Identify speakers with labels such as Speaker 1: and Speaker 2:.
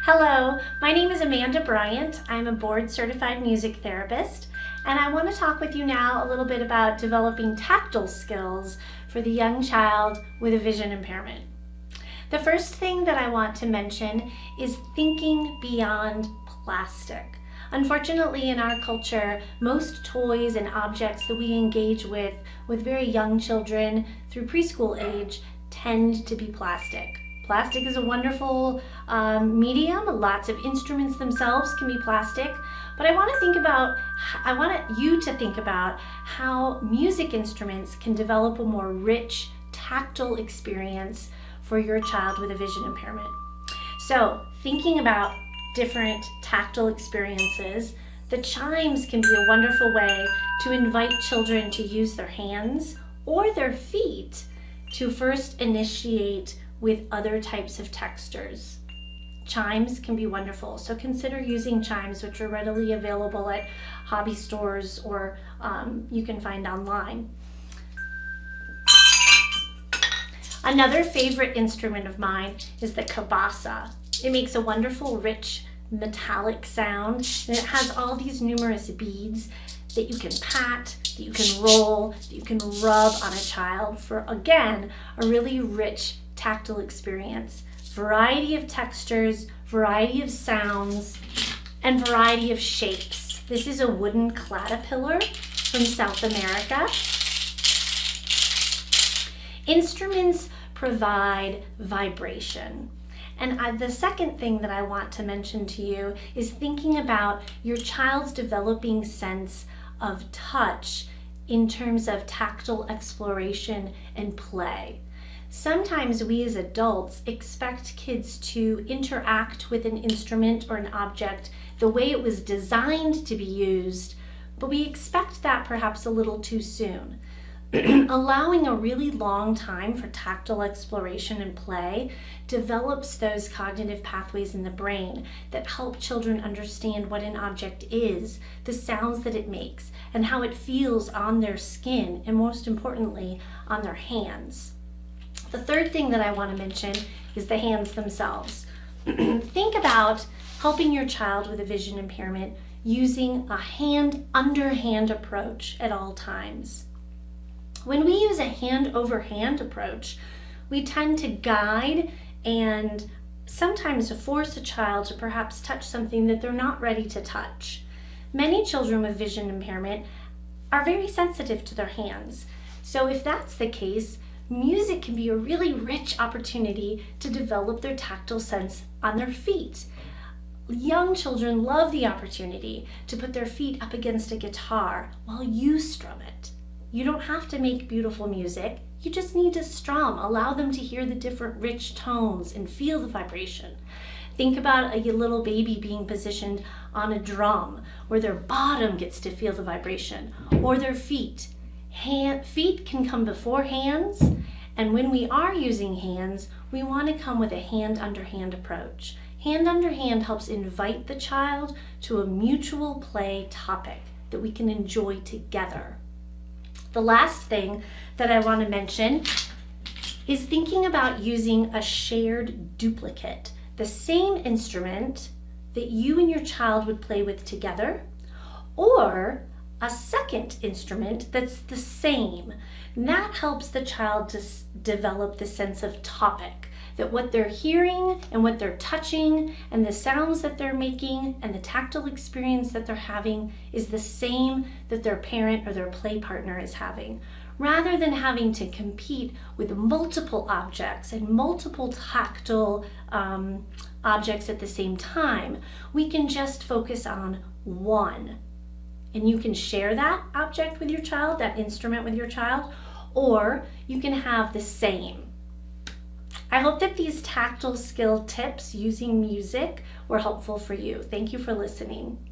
Speaker 1: Hello, my name is Amanda Bryant. I'm a board-certified music therapist, and I want to talk with you now a little bit about developing tactile skills for the young child with a vision impairment. The first thing that I want to mention is thinking beyond plastic. Unfortunately, in our culture, most toys and objects that we engage with very young children through preschool age tend to be plastic. Plastic is a wonderful medium. Lots of instruments themselves can be plastic, but I want you to think about how music instruments can develop a more rich, tactile experience for your child with a vision impairment. So, thinking about different tactile experiences, the chimes can be a wonderful way to invite children to use their hands or their feet to first initiate with other types of textures. Chimes can be wonderful, so consider using chimes, which are readily available at hobby stores or you can find online. Another favorite instrument of mine is the cabasa. It makes a wonderful, rich, metallic sound, and it has all these numerous beads that you can pat, that you can roll, that you can rub on a child for, again, a really rich tactile experience. Variety of textures, variety of sounds, and variety of shapes. This is a wooden caterpillar from South America. Instruments provide vibration. And the second thing that I want to mention to you is thinking about your child's developing sense of touch in terms of tactile exploration and play. Sometimes we as adults expect kids to interact with an instrument or an object the way it was designed to be used, but we expect that perhaps a little too soon. Allowing a really long time for tactile exploration and play develops those cognitive pathways in the brain that help children understand what an object is, the sounds that it makes, and how it feels on their skin, and most importantly, on their hands. The third thing that I want to mention is the hands themselves. Think about helping your child with a vision impairment using a hand-under-hand approach at all times. When we use a hand-over-hand approach, we tend to guide and sometimes force a child to perhaps touch something that they're not ready to touch. Many children with vision impairment are very sensitive to their hands. So if that's the case, music can be a really rich opportunity to develop their tactile sense on their feet. Young children love the opportunity to put their feet up against a guitar while you strum it. You don't have to make beautiful music, you just need to strum. Allow them to hear the different rich tones and feel the vibration. Think about a little baby being positioned on a drum where their bottom gets to feel the vibration, or their feet. Feet can come before hands, and when we are using hands, we want to come with a hand-under-hand approach. Hand-under-hand helps invite the child to a mutual play topic that we can enjoy together. The last thing that I want to mention is thinking about using a shared duplicate, the same instrument that you and your child would play with together, or a second instrument that's the same. And that helps the child to develop the sense of topic, that what they're hearing and what they're touching and the sounds that they're making and the tactile experience that they're having is the same that their parent or their play partner is having. Rather than having to compete with multiple objects and multiple tactile objects at the same time, we can just focus on one. And you can share that object with your child, that instrument with your child, or you can have the same. I hope that these tactile skill tips using music were helpful for you. Thank you for listening.